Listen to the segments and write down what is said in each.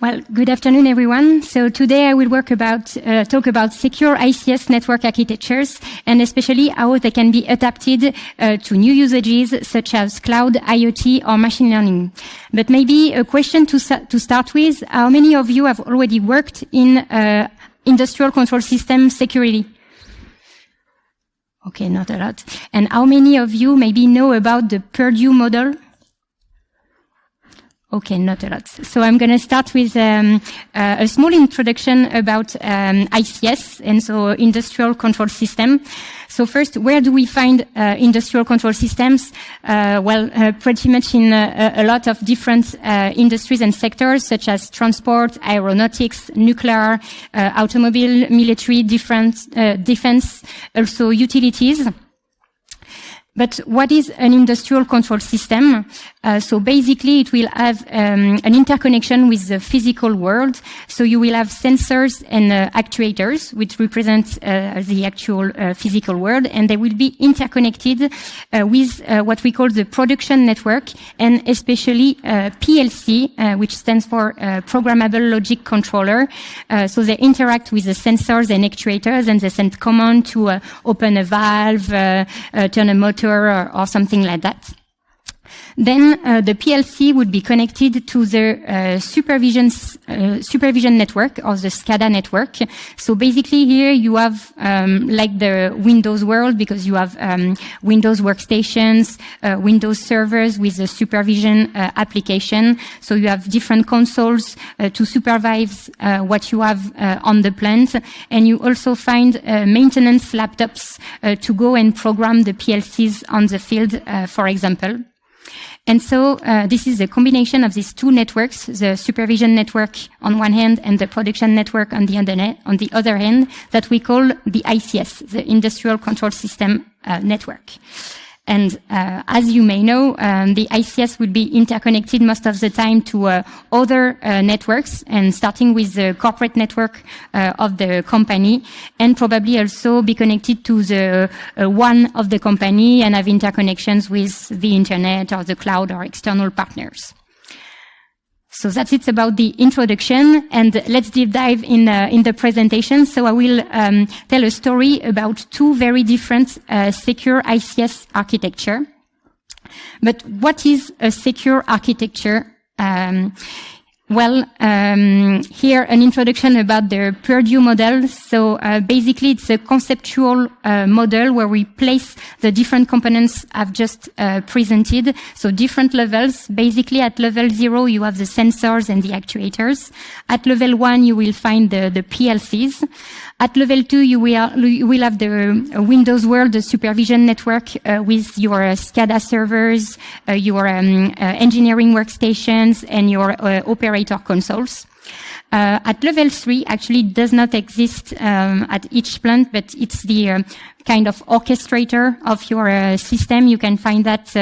Well, good afternoon, everyone. So today I will talk about secure ICS network architectures, and especially how they can be adapted to new usages such as cloud, IoT, or machine learning. But maybe a question to start with: how many of you have already worked in industrial control system security? Okay, not a lot. And how many of you maybe know about the Purdue Model? Okay, not a lot. So I'm going to start with a small introduction about ICS, and so industrial control system. So first, where do we find industrial control systems? Pretty much in a lot of different industries and sectors, such as transport, aeronautics, nuclear, automobile, military, defense, also utilities. But what is an industrial control system? So basically it will have an interconnection with the physical world. So you will have sensors and actuators, which represent the actual physical world, and they will be interconnected with what we call the production network, and especially PLC, which stands for Programmable Logic Controller. So they interact with the sensors and actuators, and they send command to open a valve, turn a motor, or something like that. Then the PLC would be connected to the supervision network, or the SCADA network. So basically here you have like the Windows world, because you have Windows workstations, Windows servers with the supervision application. So you have different consoles to supervise what you have on the plant, and you also find maintenance laptops to go and program the PLCs on the field, for example. And so this is a combination of these two networks, the supervision network on one hand and the production network on the other hand, that we call the ICS, the Industrial Control System Network. And as you may know, the ICS will be interconnected most of the time to other networks, and starting with the corporate network of the company, and probably also be connected to the one of the company and have interconnections with the internet or the cloud or external partners. So that's it about the introduction, and let's deep dive in the presentation. So I will tell a story about two very different secure ICS architecture. But what is a secure architecture? Here an introduction about the Purdue Model. So basically it's a conceptual model where we place the different components I've just presented. So different levels. Basically at level 0 you have the sensors and the actuators. At level 1 you will find the PLCs. At level 2 you will have the Windows world, the supervision network with your SCADA servers, your engineering workstations, and your operator consoles. At level 3 actually does not exist at each plant, but it's the kind of orchestrator of your system. You can find that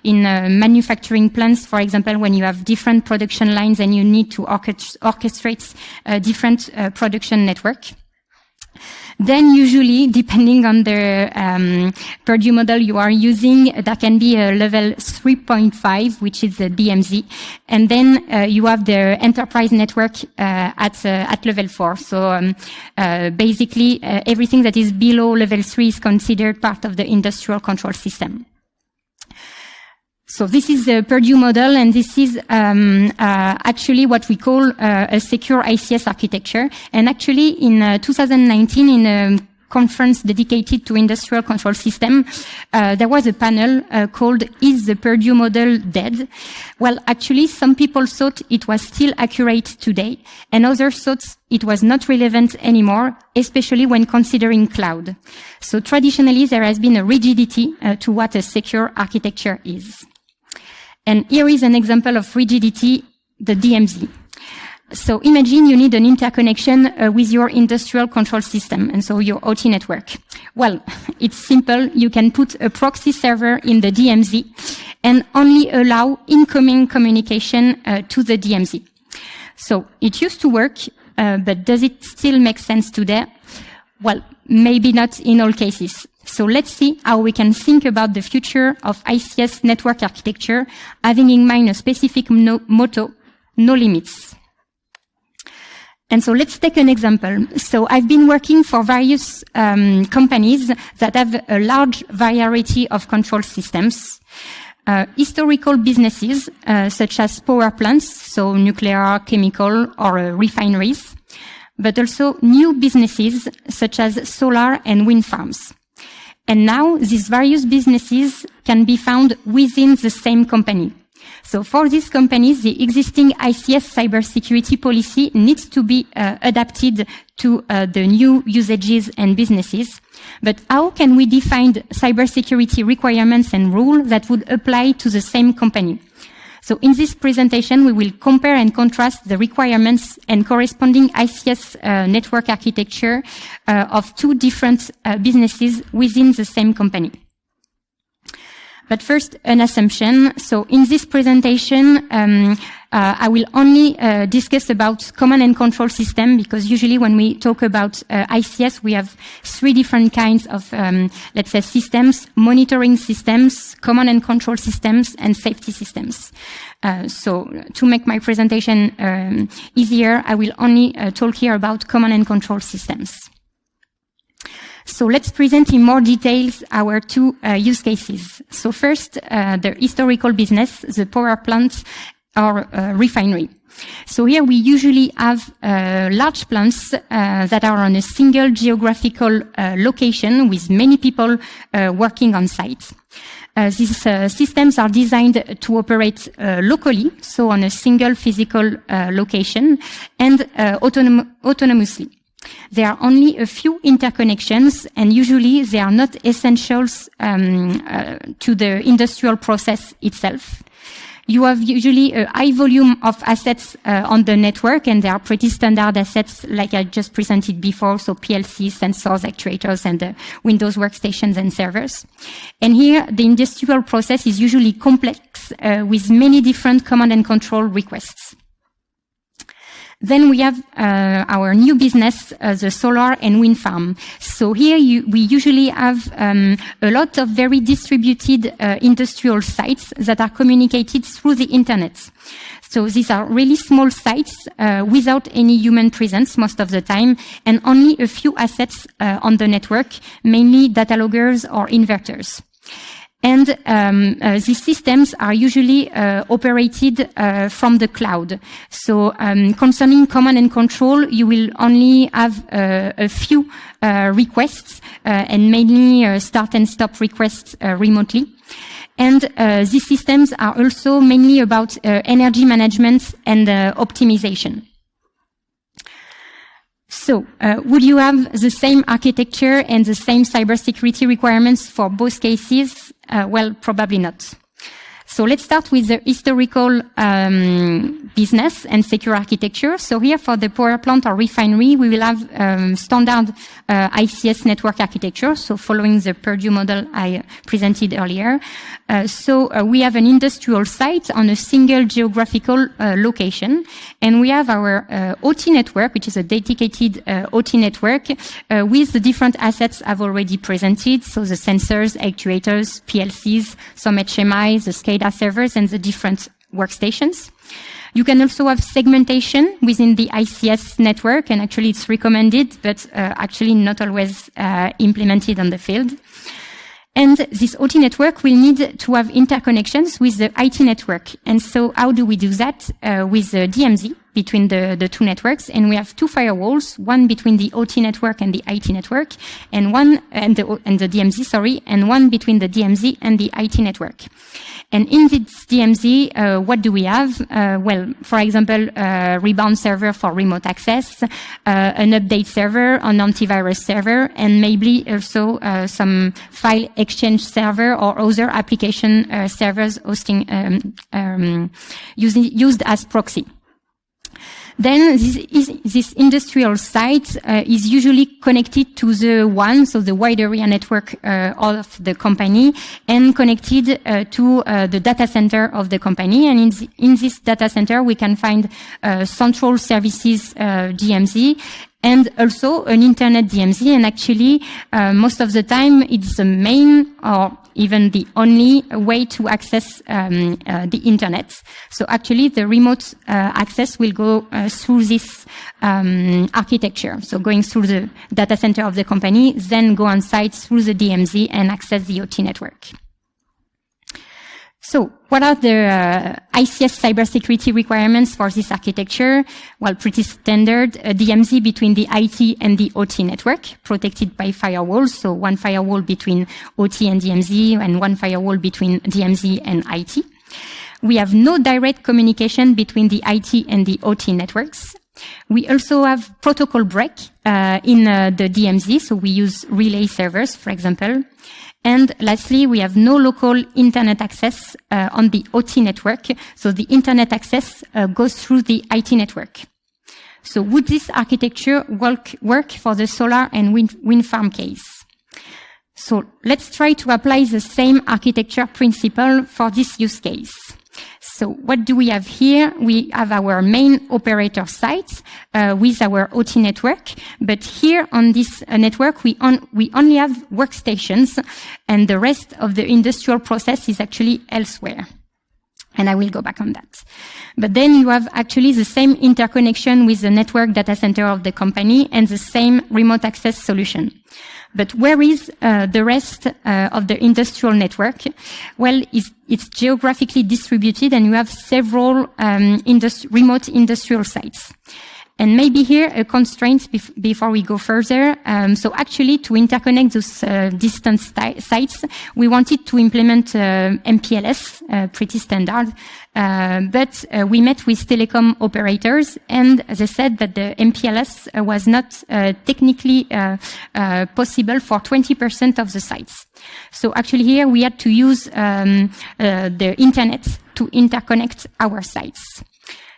in manufacturing plants, for example, when you have different production lines and you need to orchestrate different production network. Then usually, depending on the Purdue model you are using, there can be a level 3.5, which is the DMZ. And then you have the enterprise network at level 4. So basically, everything that is below level 3 is considered part of the industrial control system. So this is the Purdue model, and this is actually what we call a secure ICS architecture. And actually, in 2019, in a conference dedicated to industrial control system, there was a panel called "Is the Purdue Model Dead?" Well, actually, some people thought it was still accurate today, and others thought it was not relevant anymore, especially when considering cloud. So traditionally, there has been a rigidity to what a secure architecture is. And here is an example of rigidity, the DMZ. So imagine you need an interconnection with your industrial control system, and so your OT network. Well, it's simple. You can put a proxy server in the DMZ and only allow incoming communication to the DMZ. So it used to work, but does it still make sense today? Well, maybe not in all cases. So let's see how we can think about the future of ICS network architecture, having in mind a specific motto, no limits. And so let's take an example. So I've been working for various companies that have a large variety of control systems. Historical businesses, such as power plants, so nuclear, chemical, or refineries, but also new businesses, such as solar and wind farms. And now these various businesses can be found within the same company. So for these companies, the existing ICS cybersecurity policy needs to be adapted to the new usages and businesses. But how can we define cybersecurity requirements and rules that would apply to the same company? So in this presentation, we will compare and contrast the requirements and corresponding ICS network architecture of two different businesses within the same company. But first, an assumption. So in this presentation, I will only discuss about command and control system, because usually when we talk about ICS, we have three different kinds of, let's say, systems: monitoring systems, command and control systems, and safety systems. So to make my presentation easier, I will only talk here about command and control systems. So let's present in more details our two use cases. So first, the historical business, the power plant or refinery. So here we usually have large plants that are on a single geographical location with many people working on site. These systems are designed to operate locally, so on a single physical location, and autonomously. There are only a few interconnections, and usually they are not essentials to the industrial process itself. You have usually a high volume of assets on the network, and they are pretty standard assets like I just presented before, so PLCs, sensors, actuators, and Windows workstations and servers. And here, the industrial process is usually complex with many different command and control requests. Then we have our new business, the solar and wind farm. So here we usually have a lot of very distributed industrial sites that are communicated through the internet. So these are really small sites without any human presence most of the time, and only a few assets on the network, mainly data loggers or inverters. And these systems are usually operated from the cloud. So concerning command and control, you will only have a few requests, and mainly start and stop requests remotely. And these systems are also mainly about energy management and optimization. So, would you have the same architecture and the same cybersecurity requirements for both cases? Well, probably not. So let's start with the historical business and secure architecture. So here for the power plant or refinery, we will have standard ICS network architecture, so following the Purdue model I presented earlier. So we have an industrial site on a single geographical location, and we have our OT network, which is a dedicated OT network with the different assets I've already presented, so the sensors, actuators, PLCs, some HMI, the SCADA servers, and the different workstations. You can also have segmentation within the ICS network, and actually it's recommended, but actually not always implemented on the field. And this OT network will need to have interconnections with the IT network. And so how do we do that? With the DMZ between the two networks. And we have two firewalls, one between the OT network and the IT network, and one, and the DMZ, sorry, and one between the DMZ and the IT network. And in this DMZ, what do we have? Well, for example, a rebound server for remote access, an update server, an antivirus server, and maybe also some file exchange server or other application servers hosting used as proxy. Then this industrial site is usually connected to the WAN, so the wide area network of the company, and connected to the data center of the company. And in this data center, we can find central services DMZ and also an internet DMZ. And actually, most of the time, it's the main or even the only way to access the internet. So actually, the remote access will go through this architecture. So going through the data center of the company, then go on site through the DMZ and access the OT network. So what are the ICS cybersecurity requirements for this architecture? Well, pretty standard, a DMZ between the IT and the OT network, protected by firewalls. So one firewall between OT and DMZ and one firewall between DMZ and IT. We have no direct communication between the IT and the OT networks. We also have protocol break in the DMZ, so we use relay servers, for example. And lastly, we have no local internet access on the OT network, so the internet access goes through the IT network. So would this architecture work for the solar and wind farm case? So let's try to apply the same architecture principle for this use case. So what do we have here? We have our main operator site with our OT network, but here on this network we only have workstations, and the rest of the industrial process is actually elsewhere. And I will go back on that. But then you have actually the same interconnection with the network data center of the company and the same remote access solution. But where is the rest of the industrial network? Well, it's geographically distributed, and you have several remote industrial sites. And maybe here a constraint before we go further. So actually, to interconnect those distant sites, we wanted to implement MPLS, pretty standard. But we met with telecom operators, and they said that the MPLS was not technically possible for 20% of the sites. So actually here we had to use the internet to interconnect our sites.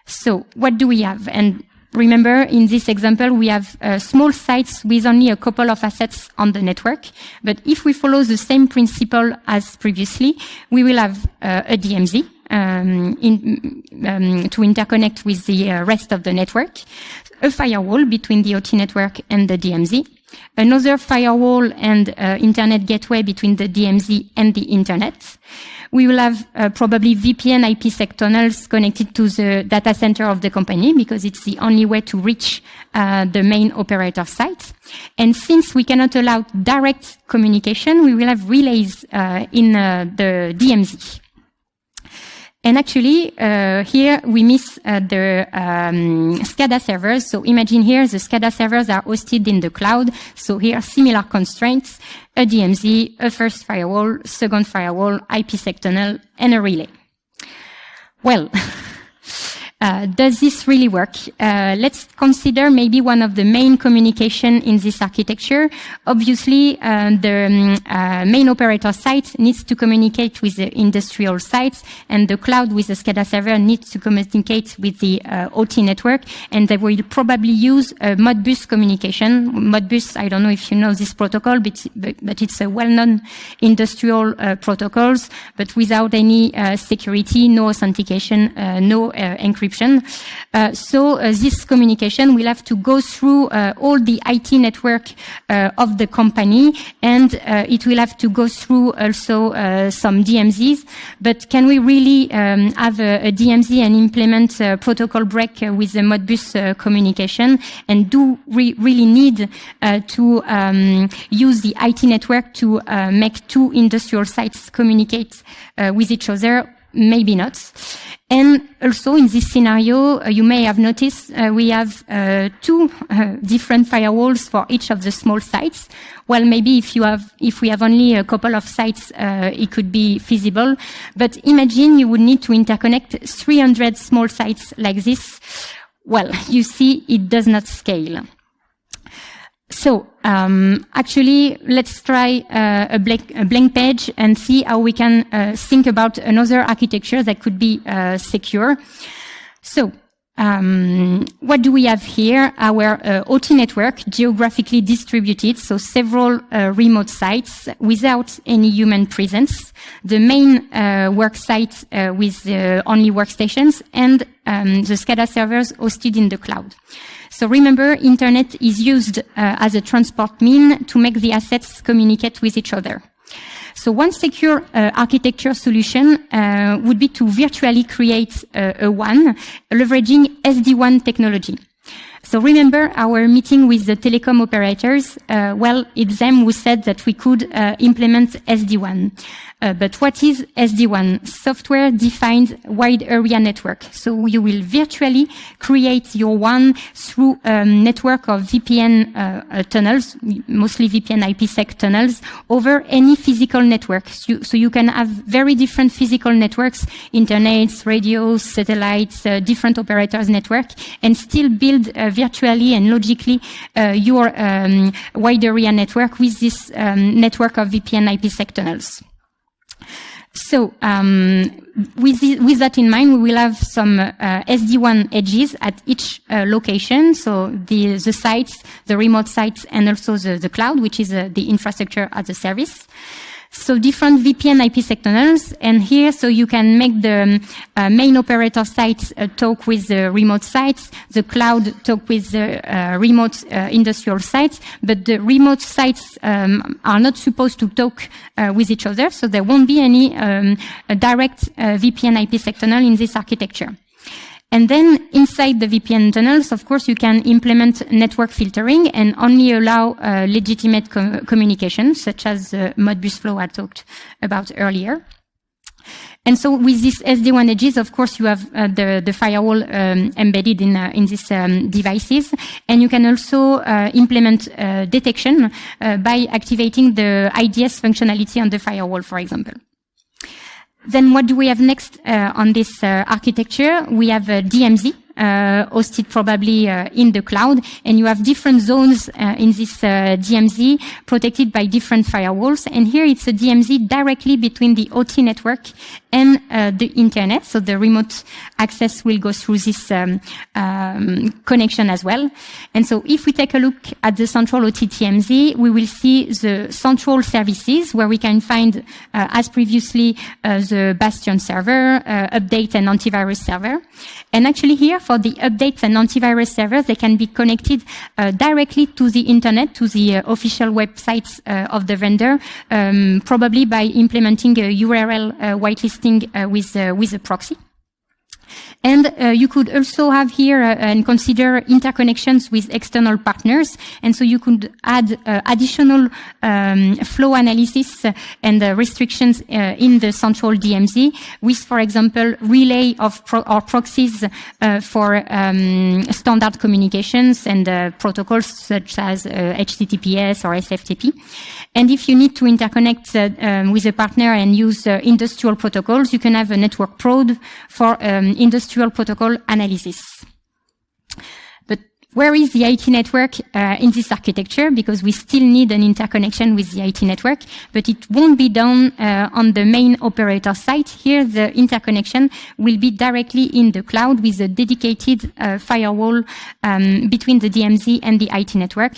So what do we have? And remember, in this example, we have small sites with only a couple of assets on the network. But if we follow the same principle as previously, we will have a DMZ to interconnect with the rest of the network, a firewall between the OT network and the DMZ, another firewall and internet gateway between the DMZ and the internet. We will have probably VPN IPsec tunnels connected to the data center of the company, because it's the only way to reach the main operator site. And since we cannot allow direct communication, we will have relays in the DMZ. And actually, here we miss the SCADA servers. So imagine here the SCADA servers are hosted in the cloud. So here similar constraints: a DMZ, a first firewall, second firewall, IPsec tunnel, and a relay. Well, does this really work? Let's consider maybe one of the main communication in this architecture. Obviously, the main operator site needs to communicate with the industrial sites, and the cloud with the SCADA server needs to communicate with the OT network, and they will probably use Modbus communication. Modbus, I don't know if you know this protocol, but it's a well-known industrial protocols, but without any security, no authentication, no encryption. So this communication will have to go through all the IT network of the company, and it will have to go through also some DMZs. But can we really have a DMZ and implement protocol break with the Modbus communication? And do we really need to use the IT network to make two industrial sites communicate with each other? Maybe not. And also in this scenario, you may have noticed we have two different firewalls for each of the small sites. Well, maybe if we have only a couple of sites, it could be feasible. But imagine you would need to interconnect 300 small sites like this. Well, you see, it does not scale. So, actually, let's try a blank page and see how we can think about another architecture that could be secure. So, What do we have here? Our OT network, geographically distributed, so several remote sites without any human presence. The main work site with only workstations, and the SCADA servers hosted in the cloud. So remember, internet is used as a transport mean to make the assets communicate with each other. So one secure architecture solution would be to virtually create a WAN, leveraging SD-WAN technology. So remember our meeting with the telecom operators. Well, it's them who said that we could implement SD-WAN. But what is SD-WAN? Software-defined wide area network. So you will virtually create your WAN through a network of VPN tunnels, mostly VPN IPsec tunnels, over any physical network. So you can have very different physical networks, internets, radios, satellites, different operators network, and still build virtually and logically your wide area network with this network of VPN IPsec tunnels. So, with that in mind, we will have some SD-WAN edges at each location. So the sites, the remote sites, and also the cloud, which is the infrastructure as a service. So different VPN IPsec tunnels, and here, so you can make the main operator sites talk with the remote sites, the cloud talk with the remote industrial sites, but the remote sites are not supposed to talk with each other, so there won't be any direct VPN IPsec tunnel in this architecture. And then inside the VPN tunnels, of course, you can implement network filtering and only allow legitimate communication, such as Modbus flow I talked about earlier. And so with these SD-WAN edges, of course, you have the firewall embedded in these devices. And you can also implement detection by activating the IDS functionality on the firewall, for example. Then what do we have next on this architecture? We have DMZ, hosted probably in the cloud, and you have different zones in this DMZ protected by different firewalls. And here it's a DMZ directly between the OT network and the internet, so the remote access will go through this connection as well. And so if we take a look at the central OT DMZ, we will see the central services where we can find, as previously, the Bastion server, update and antivirus server. And actually here, for the updates and antivirus servers, they can be connected directly to the internet, to the official websites of the vendor, probably by implementing a URL whitelisting with a proxy. And you could also have here and consider interconnections with external partners. And so you could add additional flow analysis and restrictions in the central DMZ with, for example, relay of proxies for standard communications and protocols such as HTTPS or SFTP. And if you need to interconnect with a partner and use industrial protocols, you can have a network probe for industrial protocol analysis. But where is the IT network in this architecture? Because we still need an interconnection with the IT network, but it won't be done on the main operator site. Here, the interconnection will be directly in the cloud with a dedicated firewall between the DMZ and the IT network.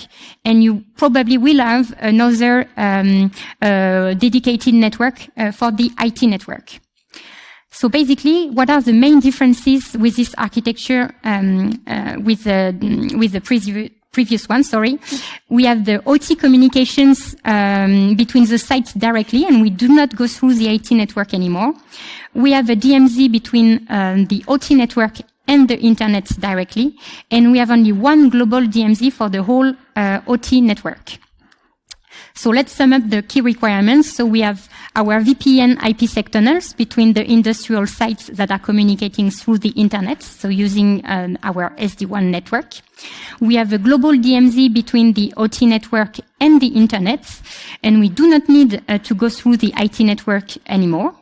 And you probably will have another dedicated network for the IT network. So basically, what are the main differences with this architecture with the previous one? Sorry, we have the OT communications between the sites directly, and we do not go through the IT network anymore. We have a DMZ between the OT network and the internet directly, and we have only one global DMZ for the whole OT network. So let's sum up the key requirements. So we have our VPN IPsec tunnels between the industrial sites that are communicating through the internet, so using our SD-WAN network. We have a global DMZ between the OT network and the internet, and we do not need to go through the IT network anymore.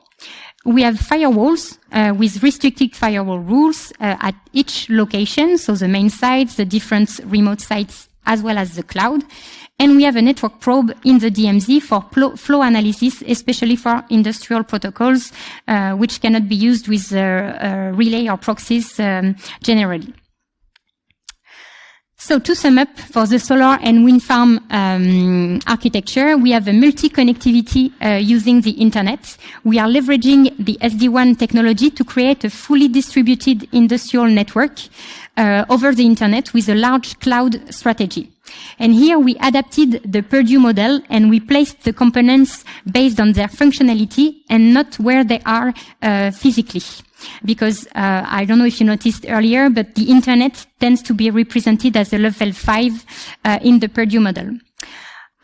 We have firewalls with restricted firewall rules at each location, so the main sites, the different remote sites, as well as the cloud. And we have a network probe in the DMZ for flow analysis, especially for industrial protocols, which cannot be used with relay or proxies generally. So to sum up, for the solar and wind farm architecture, we have a multi-connectivity using the internet. We are leveraging the SD-WAN technology to create a fully distributed industrial network over the internet with a large cloud strategy. And here we adapted the Purdue model and we placed the components based on their functionality and not where they are physically. Because I don't know if you noticed earlier, but the internet tends to be represented as a level 5 in the Purdue model.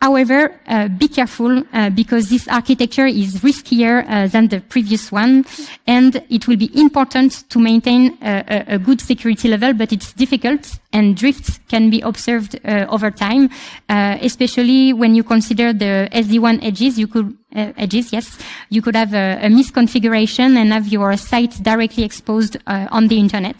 However, be careful because this architecture is riskier than the previous one, and it will be important to maintain a good security level, but it's difficult, and drifts can be observed over time, especially when you consider the SD-WAN edges. You could you could have a misconfiguration and have your site directly exposed on the internet.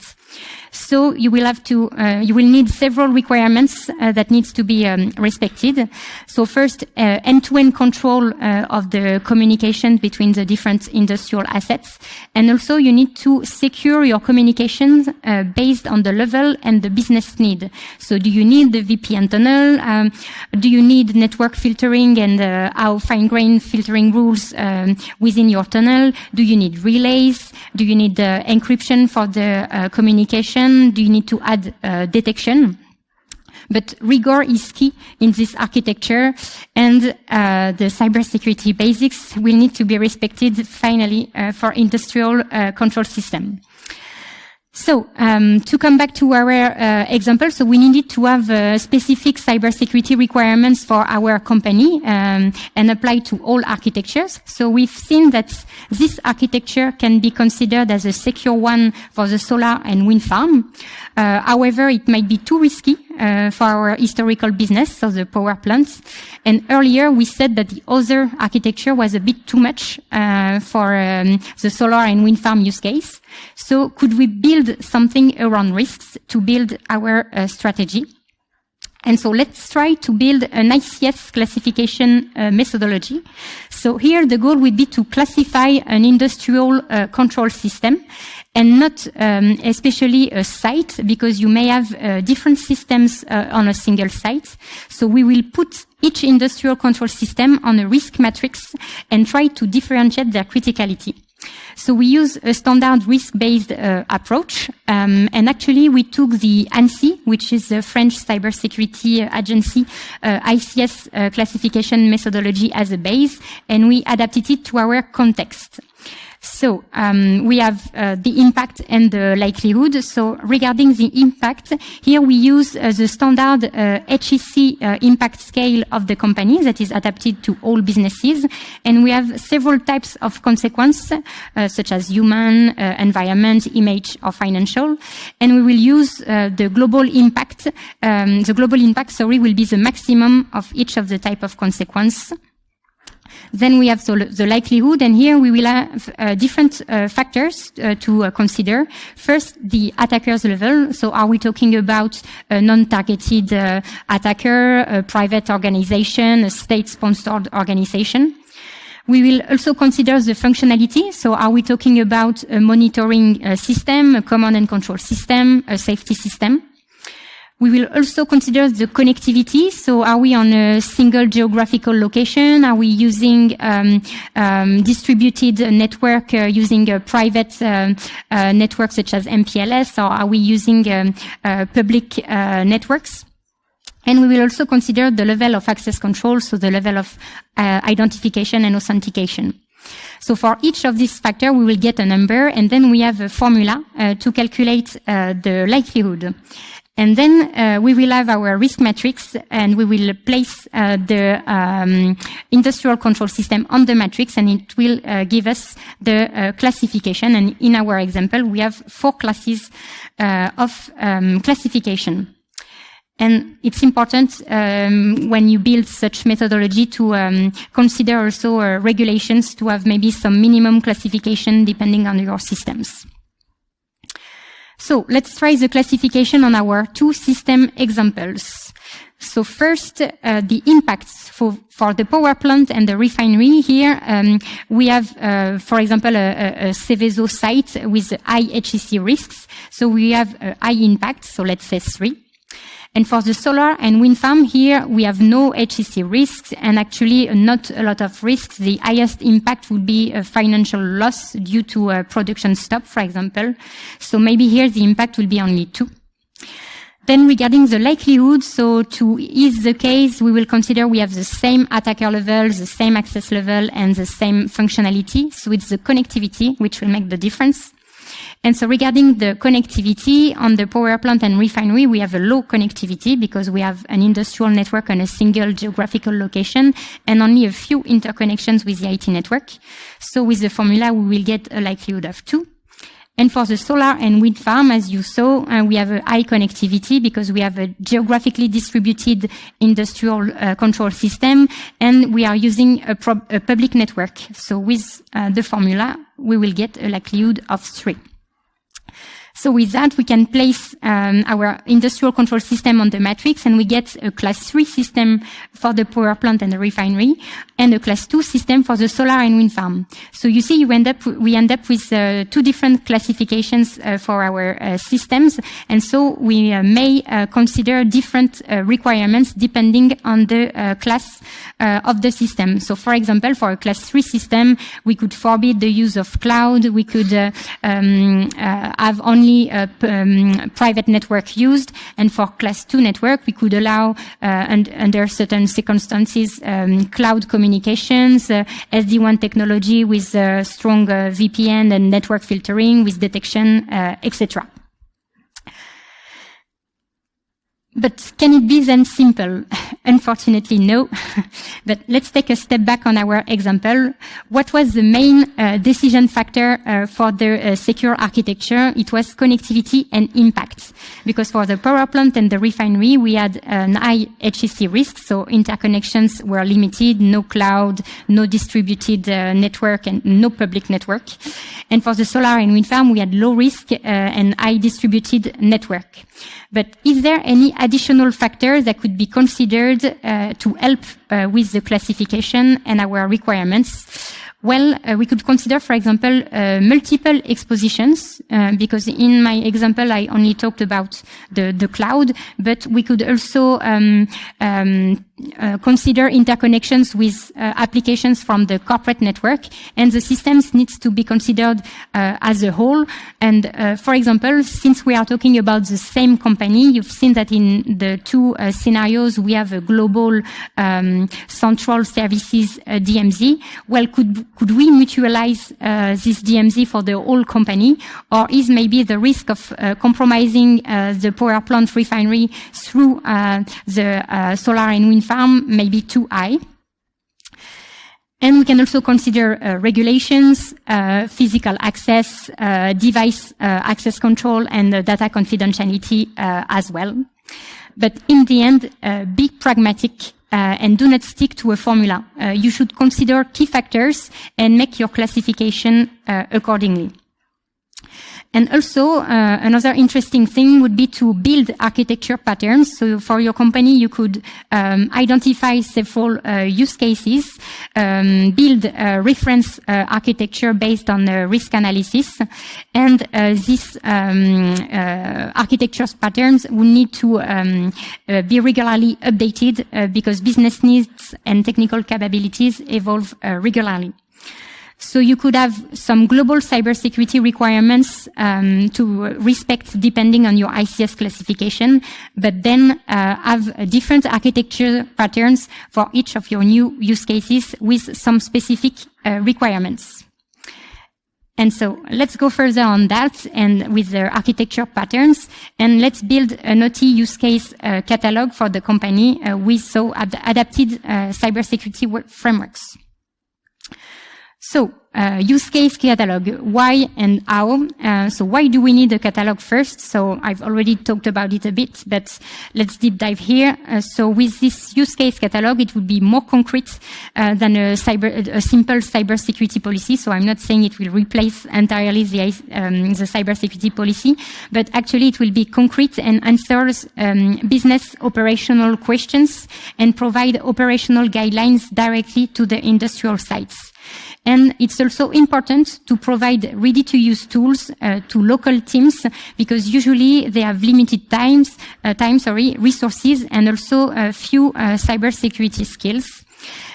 So you will have to, you will need several requirements that needs to be respected. So first, end-to-end control of the communication between the different industrial assets, and also you need to secure your communications based on the level and the business need. So do you need the VPN tunnel? Do you need network filtering and how fine-grained filtering rules within your tunnel? Do you need relays? Do you need encryption for the communication? Do you need to add detection? But rigor is key in this architecture, and the cybersecurity basics will need to be respected finally for industrial control system. So, to come back to our example, so we needed to have specific cybersecurity requirements for our company and apply to all architectures. So we've seen that this architecture can be considered as a secure one for the solar and wind farm. However, it might be too risky for our historical business, so the power plants. And earlier we said that the other architecture was a bit too much for the solar and wind farm use case. So could we build something around risks to build our strategy? And so let's try to build an ICS classification methodology. So here the goal would be to classify an industrial control system, and not especially a site, because you may have different systems on a single site. So we will put each industrial control system on a risk matrix and try to differentiate their criticality. So we use a standard risk-based approach, and actually we took the ANSSI, which is the French cybersecurity agency, ICS classification methodology as a base, and we adapted it to our context. So we have the impact and the likelihood. So regarding the impact, here we use the standard HEC impact scale of the company that is adapted to all businesses, and we have several types of consequence, such as human, environment, image, or financial. And we will use the global impact. The global impact, will be the maximum of each of the type of consequence. Then we have the likelihood, and here we will have different factors to consider. First, the attacker's level. So are we talking about a non-targeted attacker, a private organization, a state-sponsored organization? We will also consider the functionality. So are we talking about a monitoring system, a command and control system, a safety system? We will also consider the connectivity. So are we on a single geographical location? Are we using distributed network using a private network such as MPLS, or are we using public networks? And we will also consider the level of access control, so the level of identification and authentication. So for each of these factors, we will get a number, and then we have a formula to calculate the likelihood. And then we will have our risk matrix, and we will place the industrial control system on the matrix, and it will give us the classification. And in our example, we have 4 classes of classification. And it's important when you build such methodology to consider also regulations, to have maybe some minimum classification depending on your systems. So let's try the classification on our 2 system examples. So first, the impacts for the power plant and the refinery. Here, we have, for example, a Seveso site with high HEC risks. So we have high impact, so let's say 3. And for the solar and wind farm, here we have no HEC risks and actually not a lot of risks. The highest impact would be a financial loss due to a production stop, for example. So maybe here the impact will be only 2. Then regarding the likelihood, so to ease the case, we will consider we have the same attacker level, the same access level, and the same functionality. So it's the connectivity which will make the difference. And so regarding the connectivity on the power plant and refinery, we have a low connectivity because we have an industrial network on a single geographical location and only a few interconnections with the IT network. So with the formula, we will get a likelihood of 2. And for the solar and wind farm, as you saw, we have a high connectivity because we have a geographically distributed industrial control system, and we are using a public network. So with the formula, we will get a likelihood of 3. So with that, we can place our industrial control system on the matrix, and we get a class 3 system for the power plant and the refinery, and a class 2 system for the solar and wind farm. So you see, we end up with 2 different classifications for our systems, and so we may consider different requirements depending on the class of the system. So for example, for a class 3 system, we could forbid the use of cloud, we could have only private network used, and for class 2 network we could allow under certain circumstances cloud communications, SD-WAN technology with strong VPN and network filtering with detection, etc. But can it be then simple? Unfortunately, no. But let's take a step back on our example. What was the main decision factor for the secure architecture? It was connectivity and impact. Because for the power plant and the refinery, we had an high HEC risk, so interconnections were limited, no cloud, no distributed network, and no public network. And for the solar and wind farm, we had low risk and high distributed network. But is there any additional factor that could be considered to help with the classification and our requirements? Well, we could consider, for example, multiple expositions, because in my example, I only talked about the cloud, but we could also consider interconnections with applications from the corporate network, and the systems needs to be considered as a whole. And for example, since we are talking about the same company, you've seen that in the 2 scenarios we have a global central services DMZ. Well, could we mutualize this DMZ for the whole company, or is maybe the risk of compromising the power plant refinery through the solar and wind farm maybe too high? And we can also consider regulations, physical access, device access control, and data confidentiality as well. But in the end, be pragmatic and do not stick to a formula. You should consider key factors and make your classification accordingly. And also, another interesting thing would be to build architecture patterns. So for your company, you could identify several use cases, build a reference architecture based on risk analysis, and these architecture patterns will need to be regularly updated because business needs and technical capabilities evolve regularly. So you could have some global cybersecurity requirements to respect depending on your ICS classification, but then have different architecture patterns for each of your new use cases with some specific requirements. And so let's go further on that and with the architecture patterns, and let's build an OT use case catalog for the company with so adapted cybersecurity frameworks. So, use case catalog, why and how. So why do we need a catalog first? So I've already talked about it a bit, but let's deep dive here. So with this use case catalog, it would be more concrete than a simple cybersecurity policy. So I'm not saying it will replace entirely the cybersecurity policy, but actually it will be concrete and answers business operational questions and provide operational guidelines directly to the industrial sites. And it's also important to provide ready-to-use tools to local teams, because usually they have limited resources, and also a few cybersecurity skills.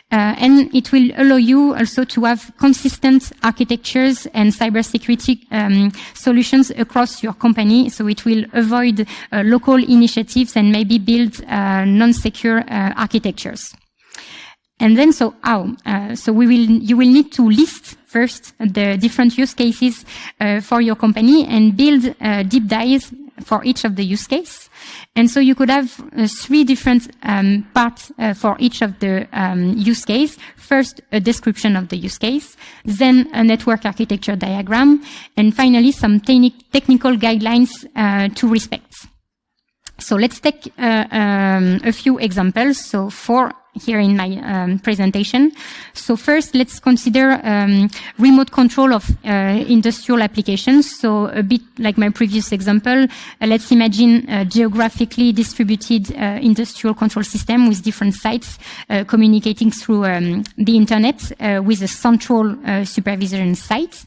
And it will allow you also to have consistent architectures and cybersecurity solutions across your company. So it will avoid local initiatives and maybe build non-secure architectures. And then, so how? You will need to list first the different use cases for your company and build deep dives for each of the use case. And so you could have 3 different parts for each of the use case. First, a description of the use case, then a network architecture diagram, and finally some technical guidelines to respect. So let's take a few examples. So 4 here in my presentation. So first, let's consider remote control of industrial applications. So a bit like my previous example, let's imagine a geographically distributed industrial control system with different sites communicating through the internet with a central supervision site.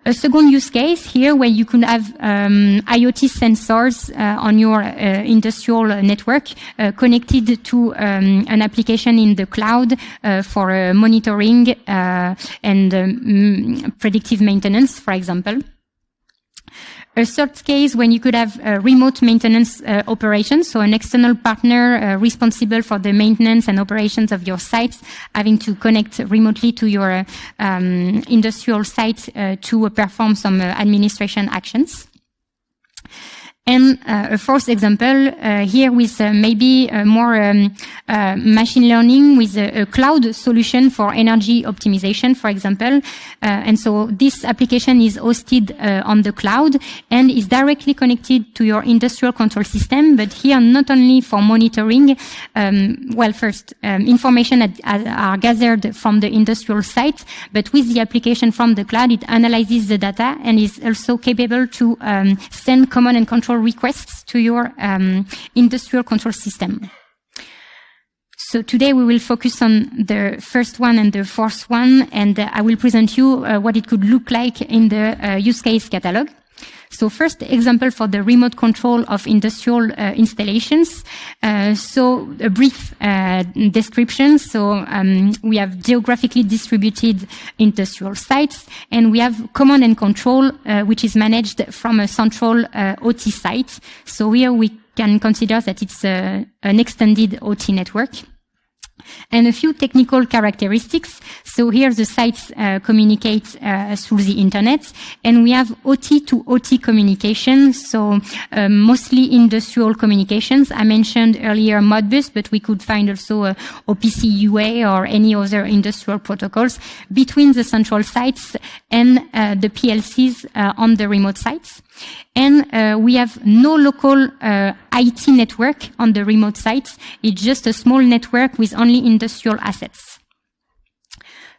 A second use case here, where you could have IoT sensors on your industrial network connected to an application in the cloud for monitoring and predictive maintenance, for example. A third case, when you could have remote maintenance operations, so an external partner responsible for the maintenance and operations of your sites, having to connect remotely to your industrial site to perform some administration actions. And a fourth example here with maybe more machine learning with a cloud solution for energy optimization, for example. And so this application is hosted on the cloud and is directly connected to your industrial control system. But here, not only for monitoring, information are gathered from the industrial site, but with the application from the cloud, it analyzes the data and is also capable to send command and control requests to your industrial control system. So today we will focus on the first one and the fourth one, and I will present you what it could look like in the use case catalog. So first example for the remote control of industrial installations. So a brief description. So we have geographically distributed industrial sites, and we have command and control, which is managed from a central OT site. So here we can consider that it's an extended OT network. And a few technical characteristics. So here the sites communicate through the internet, and we have OT to OT communication. So mostly industrial communications. I mentioned earlier Modbus, but we could find also OPC UA or any other industrial protocols between the central sites and the PLCs on the remote sites. And we have no local IT network on the remote sites. It's just a small network with only industrial assets.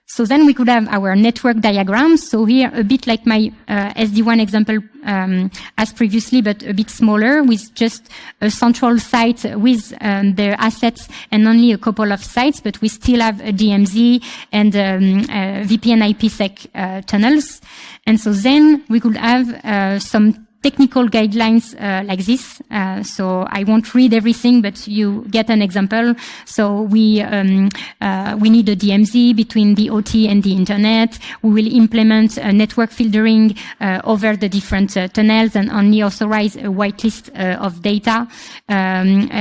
So then we could have our network diagram. So here, a bit like my SD1 example as previously, but a bit smaller, with just a central site with the assets and only a couple of sites, but we still have a DMZ and VPN IPsec tunnels. And so then we could have some technical guidelines like this. So I won't read everything, but you get an example. So we need a DMZ between the OT and the internet. We will implement network filtering over the different tunnels and only authorize a whitelist of data.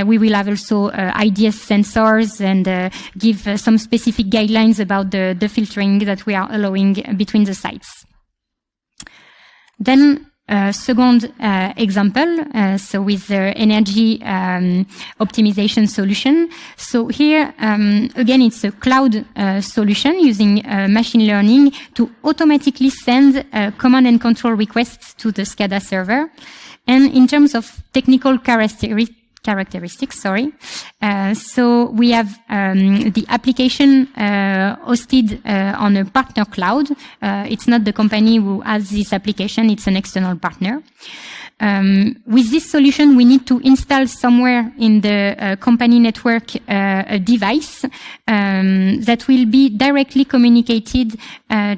We will have also IDS sensors and give some specific guidelines about the filtering that we are allowing between the sites. Then second example, so with the energy optimization solution. So here, again, it's a cloud solution using machine learning to automatically send command and control requests to the SCADA server. And in terms of technical characteristics, so we have the application hosted on a partner cloud. It's not the company who has this application, it's an external partner. With this solution, we need to install somewhere in the company network a device that will be directly communicated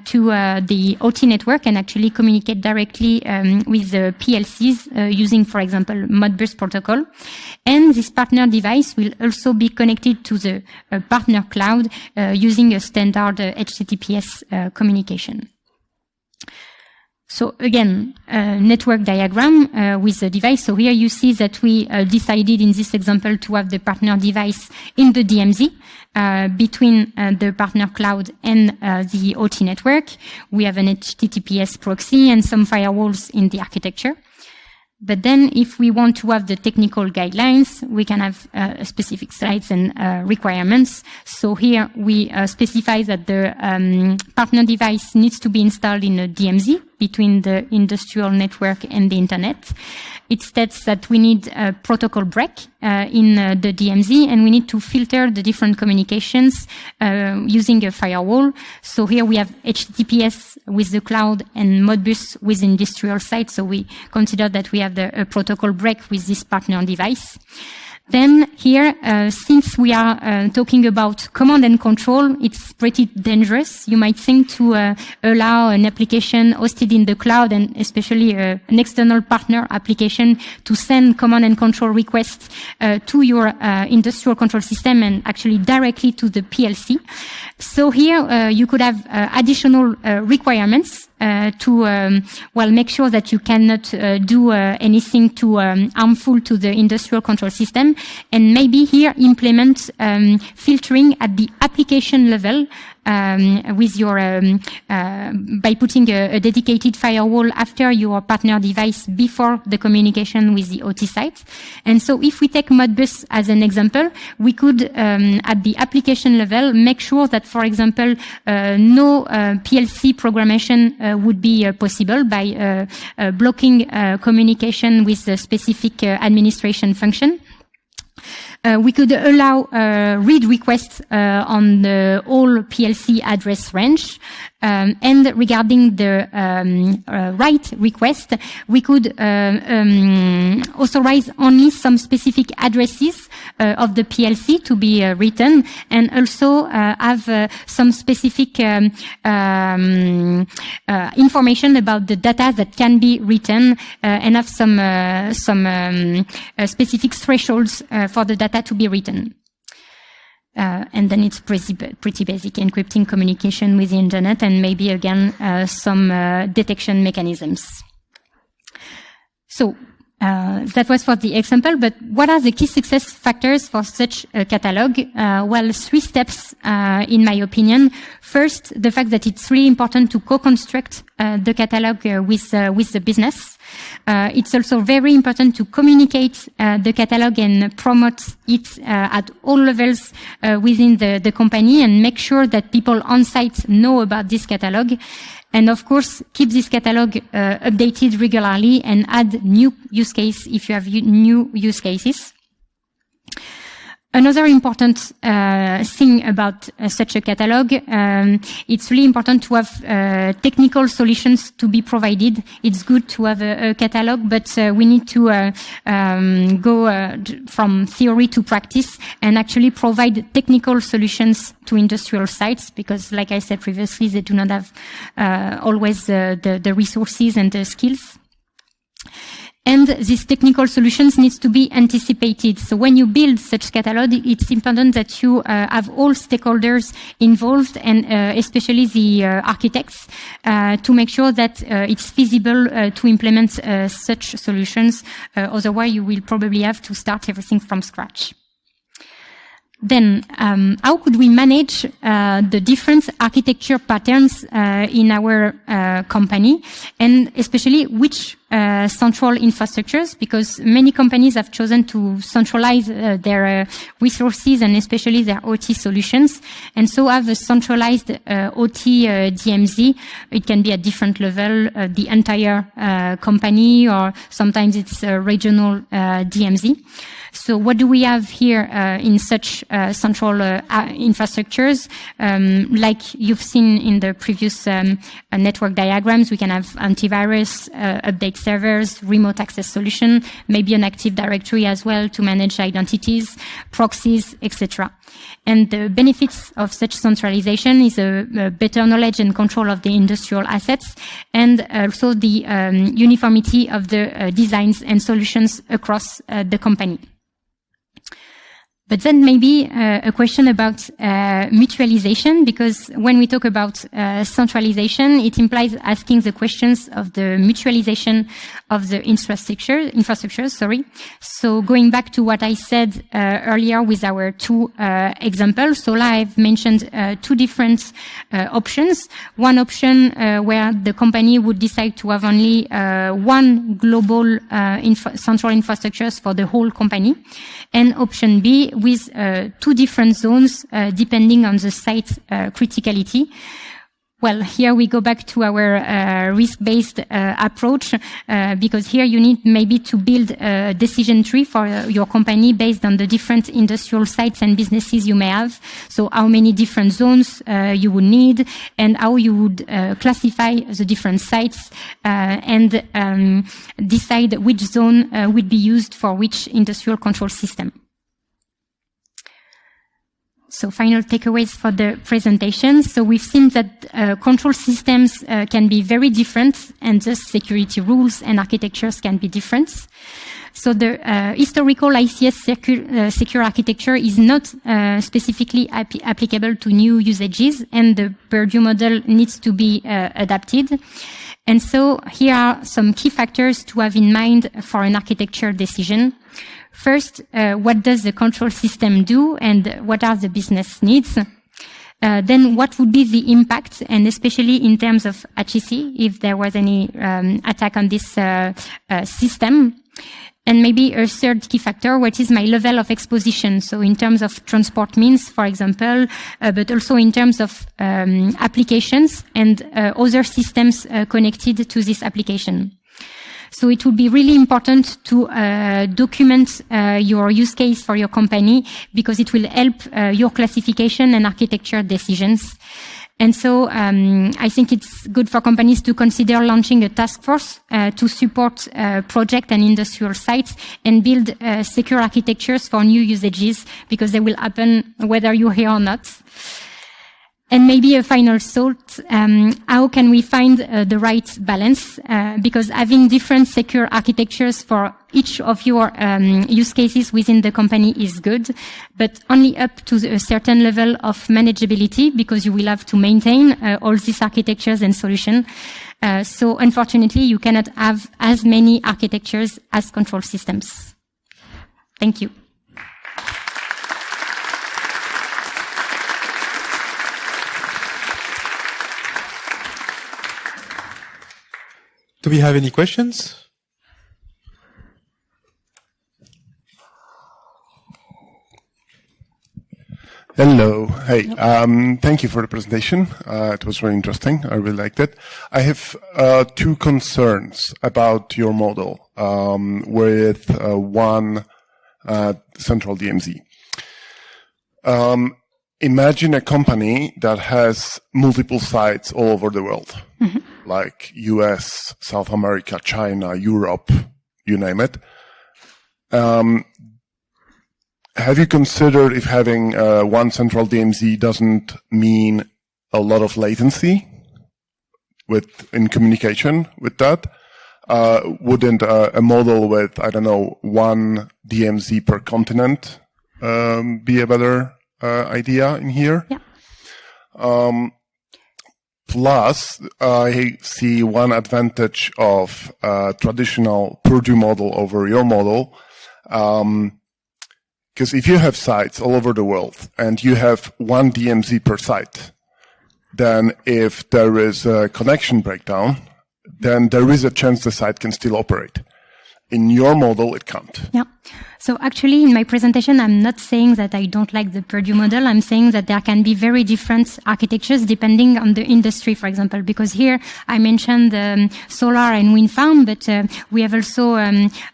to the OT network and actually communicate directly with the PLCs using, for example, Modbus protocol. And this partner device will also be connected to the partner cloud using a standard HTTPS communication. So again, network diagram with the device. So here you see that we decided in this example to have the partner device in the DMZ between the partner cloud and the OT network. We have an HTTPS proxy and some firewalls in the architecture. But then if we want to have the technical guidelines, we can have specific slides and requirements. So here we specify that the partner device needs to be installed in a DMZ between the industrial network and the internet. It states that we need a protocol break in the DMZ, and we need to filter the different communications using a firewall. So here we have HTTPS with the cloud and Modbus with industrial side. So we consider that we have the protocol break with this partner device. Then here, since we are talking about command and control, it's pretty dangerous. You might think to allow an application hosted in the cloud and especially an external partner application to send command and control requests to your industrial control system and actually directly to the PLC. So here you could have additional requirements to make sure that you cannot do anything too harmful to the industrial control system, and maybe here implement filtering at the application level with your by putting a dedicated firewall after your partner device before the communication with the OT site. And so if we take Modbus as an example, we could at the application level make sure that, for example, no PLC programmation would be possible by blocking communication with a specific administration function. We could allow read requests on the whole PLC address range. And regarding the write request, we could authorize only some specific addresses of the PLC to be written, and also have some specific information about the data that can be written, and have some specific thresholds for the data to be written. And then it's pretty basic encrypting communication with the internet, and maybe again some detection mechanisms. So that was for the example, but what are the key success factors for such a catalog? Well, 3 steps in my opinion. First, the fact that it's really important to co-construct the catalog with the business. It's also very important to communicate the catalog and promote it at all levels within the company, and make sure that people on site know about this catalog. And of course, keep this catalog updated regularly and add new use case if you have new use cases. Another important thing about such a catalog, it's really important to have technical solutions to be provided. It's good to have a catalog, but we need to go from theory to practice and actually provide technical solutions to industrial sites, because, like I said previously, they do not have always the resources and the skills. And these technical solutions needs to be anticipated. So when you build such catalog, it's important that you have all stakeholders involved, and especially the architects, to make sure that it's feasible to implement such solutions. Otherwise, you will probably have to start everything from scratch. Then, how could we manage the different architecture patterns in our company, and especially which central infrastructures, because many companies have chosen to centralize their resources and especially their OT solutions, and so have a centralized OT DMZ. It can be at different level, the entire company, or sometimes it's a regional DMZ. So what do we have here in such central infrastructures? Like you've seen in the previous network diagrams, we can have antivirus, update servers, remote access solution, maybe an Active Directory as well to manage identities, proxies, etc. And the benefits of such centralization is a better knowledge and control of the industrial assets, and also the uniformity of the designs and solutions across the company. But then maybe a question about mutualization, because when we talk about centralization, it implies asking the questions of the mutualization of the infrastructures. So going back to what I said earlier with our two examples, so I've mentioned two different options. One option where the company would decide to have only one global central infrastructures for the whole company, and option B with two different zones depending on the site criticality. Well, here we go back to our risk-based approach, because here you need maybe to build a decision tree for your company based on the different industrial sites and businesses you may have. So how many different zones you would need, and how you would classify the different sites, and decide which zone would be used for which industrial control system. So final takeaways for the presentation. So we've seen that control systems can be very different, and thus security rules and architectures can be different. So the historical ICS secure architecture is not specifically applicable to new usages, and the Purdue model needs to be adapted. And so here are some key factors to have in mind for an architecture decision. First, what does the control system do, and what are the business needs? Then what would be the impact, and especially in terms of HEC, if there was any attack on this system? And maybe a third key factor, what is my level of exposition? So in terms of transport means, for example, but also in terms of applications and other systems connected to this application. So it would be really important to document your use case for your company, because it will help your classification and architecture decisions. And so I think it's good for companies to consider launching a task force to support project and industrial sites and build secure architectures for new usages, because they will happen whether you're here or not. And maybe a final thought, how can we find the right balance? Because having different secure architectures for each of your use cases within the company is good, but only up to a certain level of manageability, because you will have to maintain all these architectures and solutions. So unfortunately, you cannot have as many architectures as control systems. Thank you. Do we have any questions? Hello. Hey, thank you for the presentation. It was very interesting. I really liked it. I have two concerns about your model with one central DMZ. Imagine a company that has multiple sites all over the world, like US, South America, China, Europe, you name it. Have you considered if having one central DMZ doesn't mean a lot of latency in communication with that? Wouldn't a model with, I don't know, one DMZ per continent be a better idea in here? Yeah. Plus, I see one advantage of traditional Purdue model over your model. Because if you have sites all over the world and you have one DMZ per site, then if there is a connection breakdown then there is a chance the site can still operate. In your model, it can't. Yeah. So actually, in my presentation, I'm not saying that I don't like the Purdue model. I'm saying that there can be very different architectures depending on the industry, for example, because here I mentioned solar and wind farm, but we have also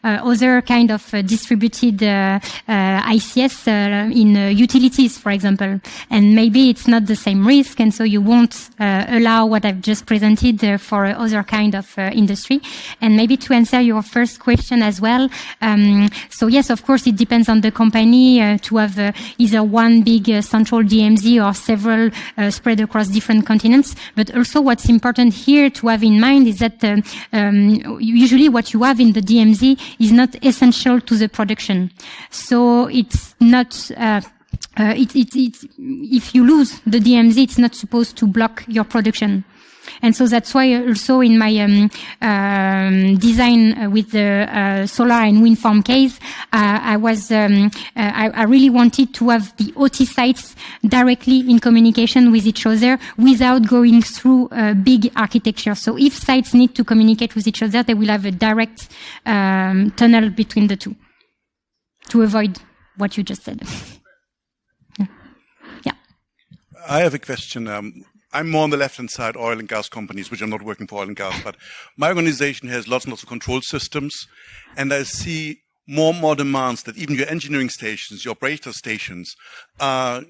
other kind of distributed ICS in utilities, for example. And maybe it's not the same risk, and so you won't allow what I've just presented for other kind of industry. And maybe to answer your first question as well, so yes, of course, it depends on the company to have either one big central DMZ or several spread across different continents. But also what's important here to have in mind is that usually what you have in the DMZ is not essential to the production. So it's not... if you lose the DMZ, it's not supposed to block your production. And so that's why also in my design with the solar and wind farm case, I really wanted to have the OT sites directly in communication with each other without going through a big architecture. So if sites need to communicate with each other, they will have a direct tunnel between the two to avoid what you just said. Yeah. I have a question. I'm more on the left-hand side, oil and gas companies, which I'm not working for oil and gas, but my organization has lots and lots of control systems, and I see more and more demands that even your engineering stations, your operator stations, are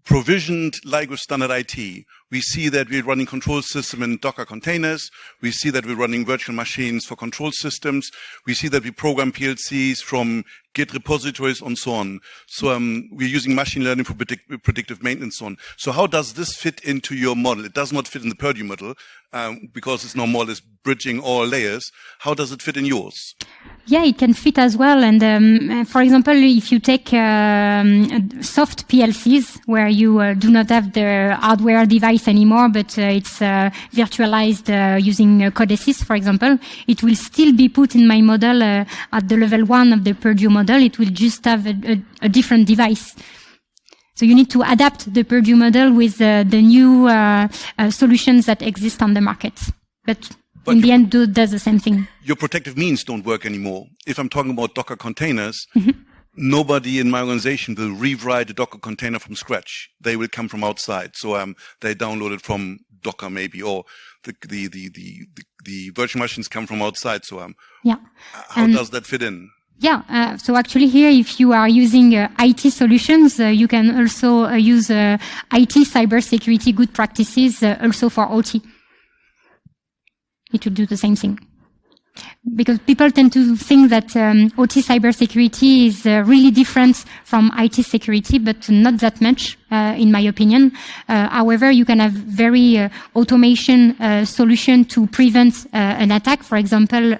provisioned like with standard IT. We see that we're running control system in Docker containers. We see that we're running virtual machines for control systems. We see that we program PLCs from Git repositories and so on. So we're using machine learning for predictive maintenance and so on. So how does this fit into your model? It does not fit in the Purdue model because it's no more or less bridging all layers. How does it fit in yours? Yeah, it can fit as well. And for example, if you take soft PLCs where you do not have the hardware device anymore, but it's virtualized using codices, for example, it will still be put in my model at the level 1 of the Purdue model. It will just have a different device. So you need to adapt the Purdue model with the new solutions that exist on the market. But in the end, does the same thing. Your protective means don't work anymore. If I'm talking about Docker containers, nobody in my organization will rewrite a Docker container from scratch. They will come from outside. So they download it from Docker maybe, or the virtual machines come from outside. So yeah. How does that fit in? Yeah, so actually here, if you are using IT solutions, you can also use IT cybersecurity good practices also for OT. It will do the same thing. Because people tend to think that OT cybersecurity is really different from IT security, but not that much, in my opinion. However, you can have very automation solution to prevent an attack. For example,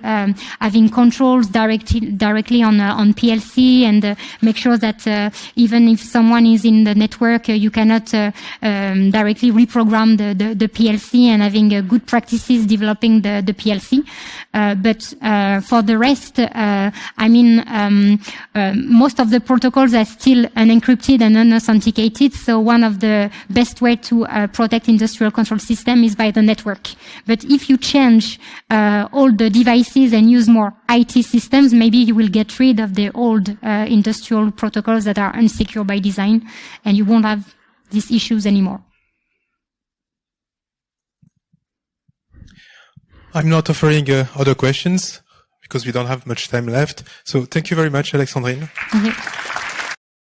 having controls directly on PLC and make sure that even if someone is in the network, you cannot directly reprogram the PLC, and having good practices developing the PLC. But for the rest, most of the protocols are still unencrypted and unauthenticated. So one of the best way to protect industrial control system is by the network. But if you change all the devices and use more IT systems, maybe you will get rid of the old industrial protocols that are unsecure by design, and you won't have these issues anymore. I'm not offering other questions because we don't have much time left. So thank you very much, Alexandrine. Okay.